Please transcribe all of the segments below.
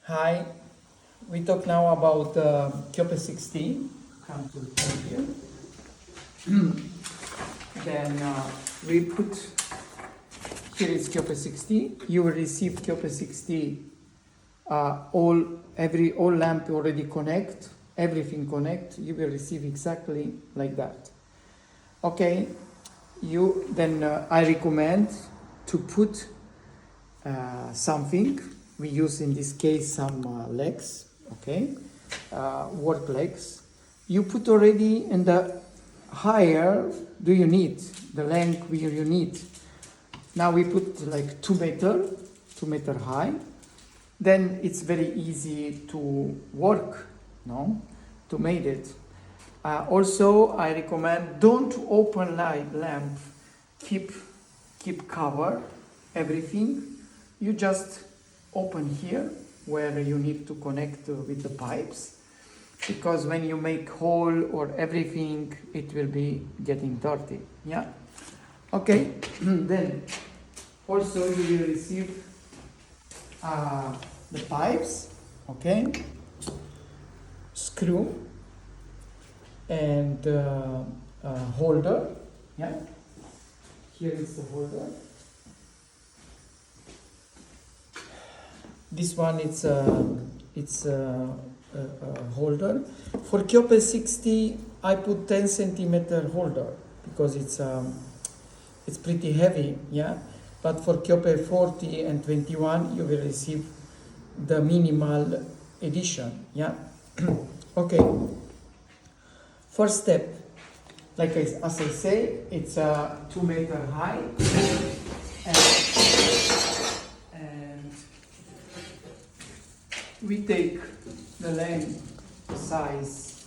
Hi, we talk now about Keope 16. Come to the point here. Then we put, here is Keope 60. You will receive Keope 60, all lamp already connect, everything connect. You will receive exactly like that. Okay, I recommend to put something. We use in this case some legs, okay, work legs. You put already in the higher do you need, the length where you need. Now we put like 2 meter high. Then it's very easy to work, no, to make it. Also, I recommend don't open light lamp. Keep cover everything. You just open here where you need to connect with the pipes, because when you make hole or everything, it will be getting dirty. Yeah. Okay. Then also you will receive the pipes. Okay. Screw and holder. Yeah. Here is the holder. This one it's a holder. For Keope 60, I put 10 centimeter holder because it's pretty heavy, yeah. But for Keope 40 and 21, you will receive the minimal edition, yeah. Okay. First step, as I say, it's 2 meter high, and we take the length, size,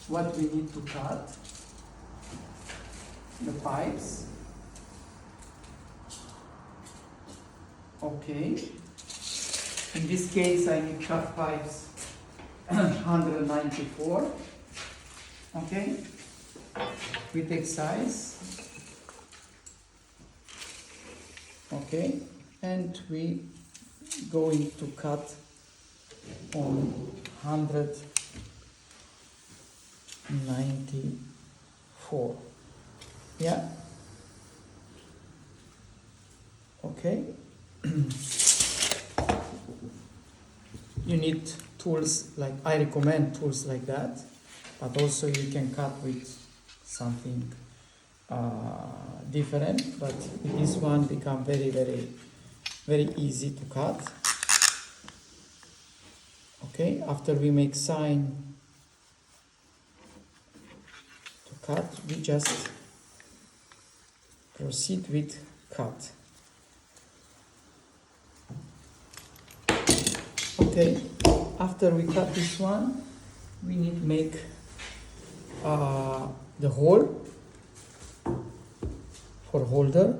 what we need to cut, the pipes. Okay. In this case, I need cut pipes 194. Okay. We take size. Okay. And we going to cut on 194. Yeah. Okay. You need tools I recommend tools like that, but also you can cut with something different, but this one become very, very, very easy to cut. Okay, after we make sign to cut, we just proceed with cut. Okay, after we cut this one, we need to make the hole for holder.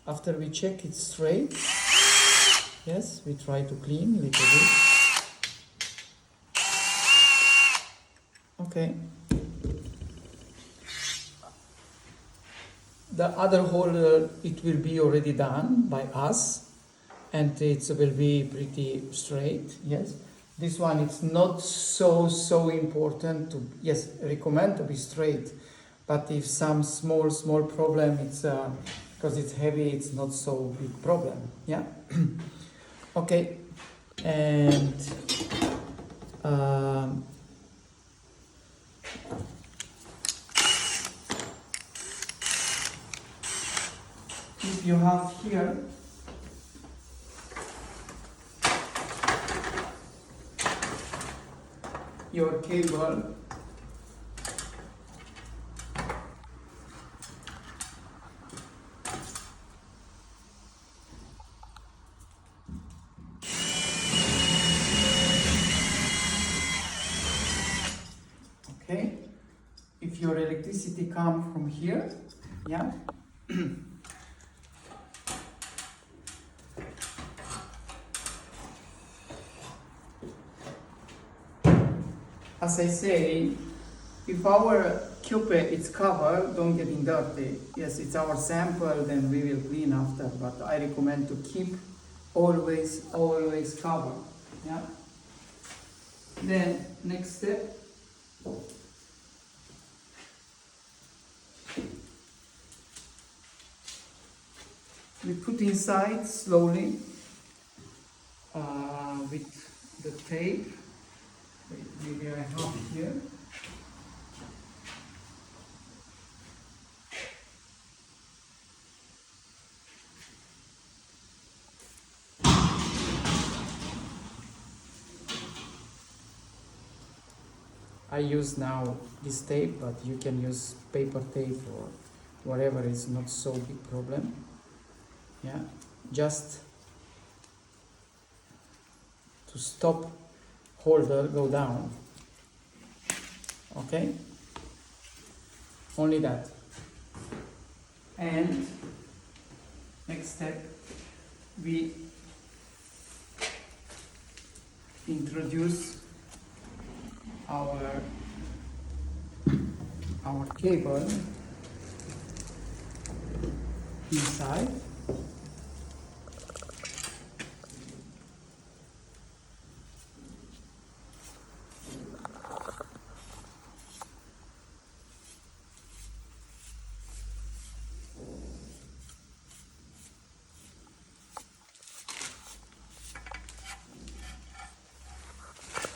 After we check it straight, yes, we try to clean a little bit. Okay. The other holder, it will be already done by us, and it will be pretty straight, yes. This one, it's not so important to, yes, recommend to be straight, but if some small problem, it's because it's heavy, it's not so big problem, yeah. Okay, and if you have here your cable, okay, if your electricity comes from here, yeah. as I say, if our Keope is covered, don't get in dirty. Yes, it's our sample, then we will clean after, but I recommend to keep always covered. Yeah. Then next step, we put inside slowly with the tape. Wait, maybe I have it here. I use now this tape, but you can use paper tape or whatever is not so big problem. Yeah, just to stop holder go down. Okay, only that. And next step, we introduce our cable inside.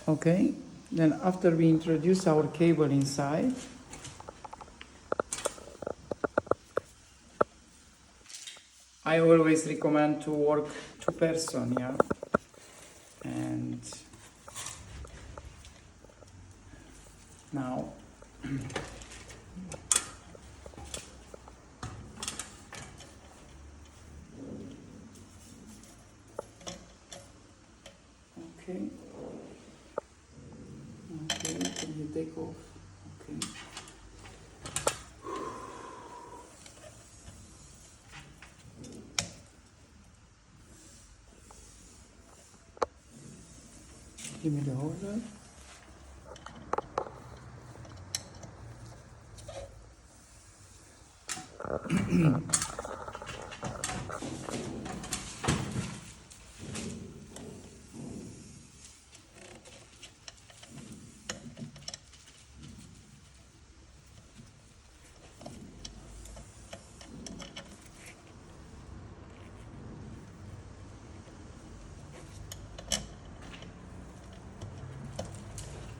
Okay, then after we introduce our cable inside, I always recommend to work 2-person, yeah, and now okay, can you take off? Okay. Give me the holder.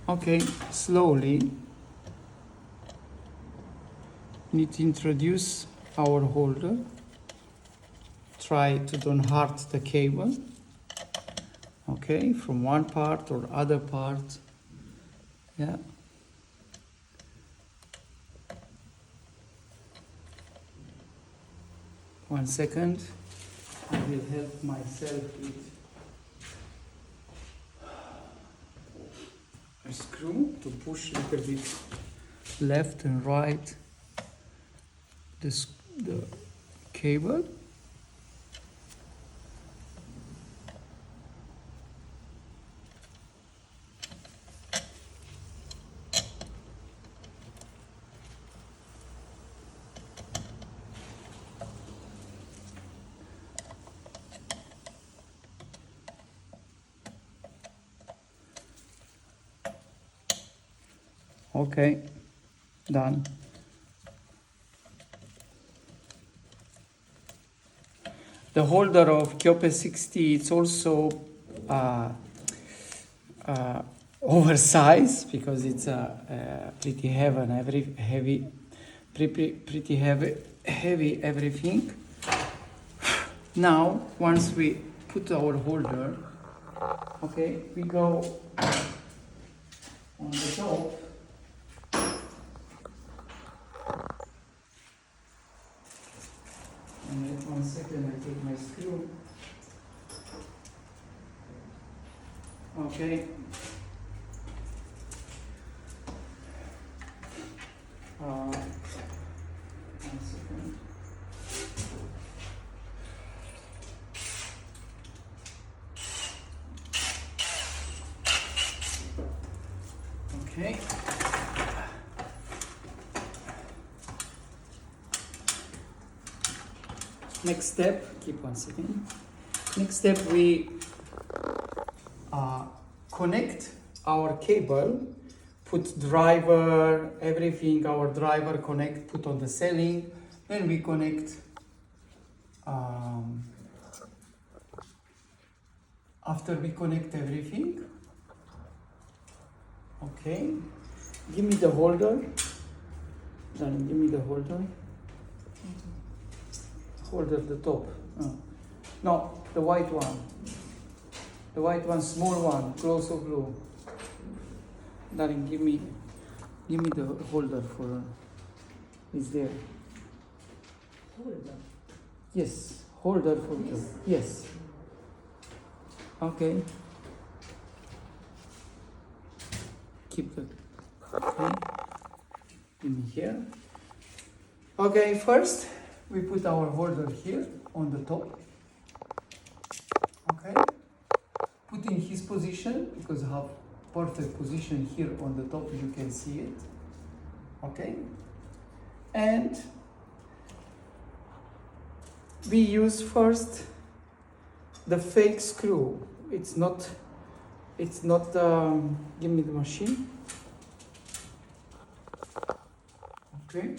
Okay, slowly need to introduce our holder. Try to don't hurt the cable. Okay, from one part or other part. Yeah. One second. I will help myself with a screw to push a little bit left and right the cable. Okay, done. The holder of Keope 60 is also oversized because it's pretty heavy everything. Now, once we put our holder, okay, we go on the top. And then 1 second, I take my screw. Okay. 1 second. Okay. Next step, keep 1 second. Next step, we connect our cable, put driver, everything, our driver connect, put on the ceiling, then we connect, after we connect everything, okay, give me the holder, then give me the holder, holder the top, no, the white one, small one, close of glue. Darling, give me the holder for. Is there? Holder. Yes, holder for glue. Yes. Okay. Keep the. Okay. Give me here. Okay. First, we put our holder here on the top. Okay. Put in his position because I have perfect position here on the top, you can see it. Okay. And we use first the fake screw. It's not give me the machine. Okay.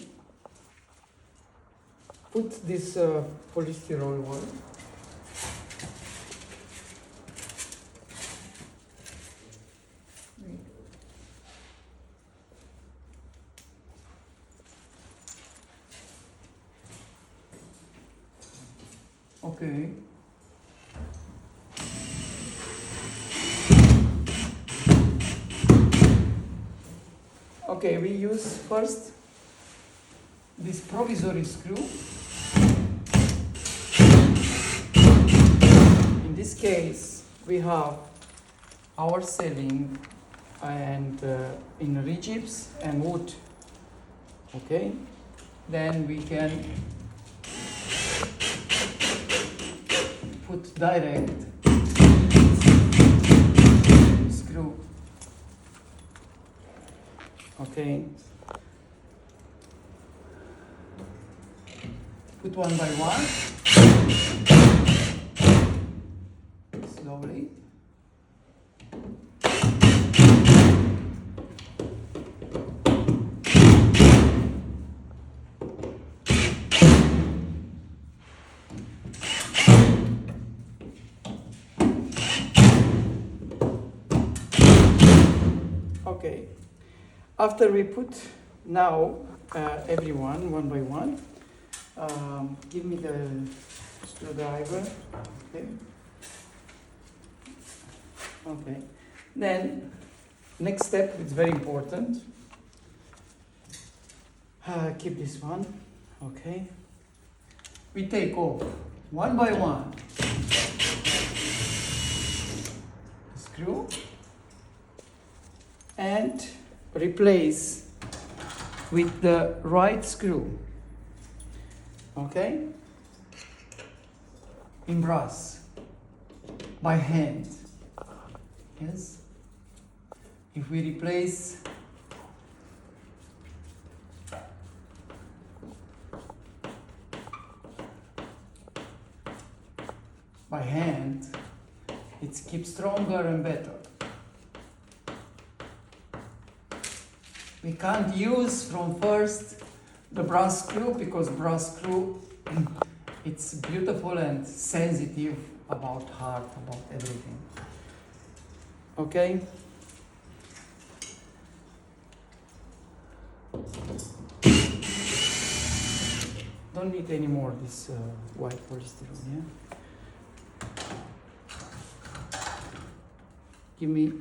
Put this polystyrol one. Okay. Okay, we use first this provisory screw. In this case, we have our ceiling and in rigids and wood. Okay, then we can put direct screw. Okay, put one by one, slowly. Okay, after we put now everyone one by one, give me the screwdriver. Okay. Okay. Then next step is very important. Keep this one. Okay. We take off one by one screw and replace with the right screw. Okay? In brass, by hand. Yes? If we replace by hand, it keeps stronger and better. We can't use from first the brass screw because brass screw it's beautiful and sensitive about heart, about everything. Okay? Don't need any more this white polystyrene, yeah? Give me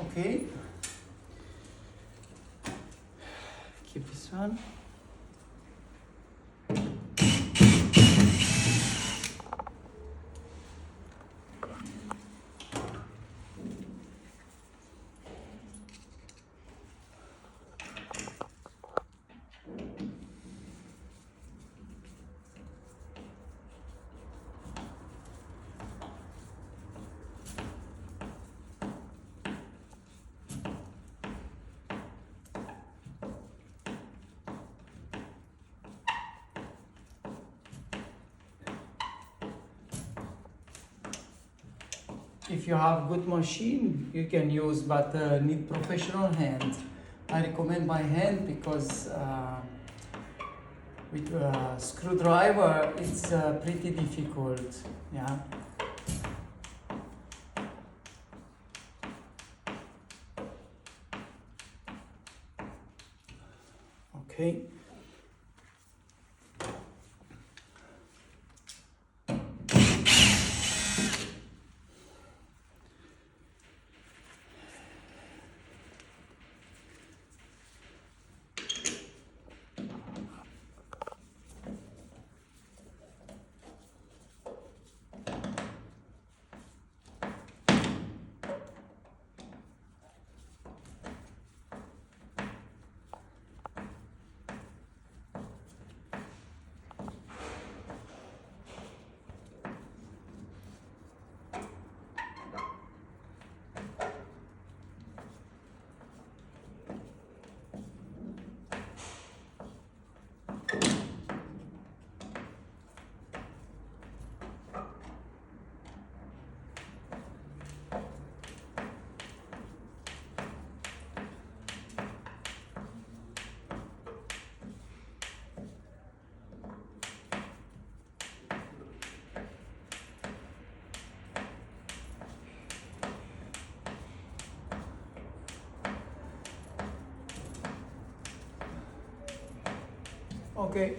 Okay. Keep this one. If you have good machine, you can use, but need professional hand. I recommend by hand because with a screwdriver it's pretty difficult. Yeah. Okay. Okay,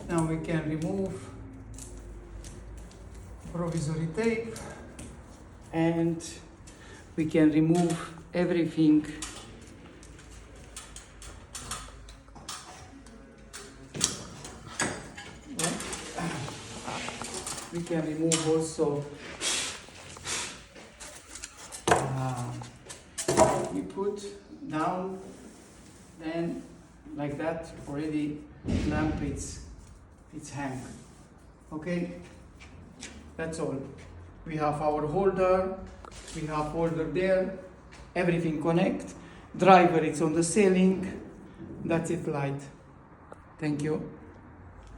now we can remove provisory tape and we can remove everything. We can remove also, we put down, then like that already lamp it's hang. Okay, that's all. We have our holder, we have holder there, everything connect, driver it's on the ceiling. That's it, light. Thank you.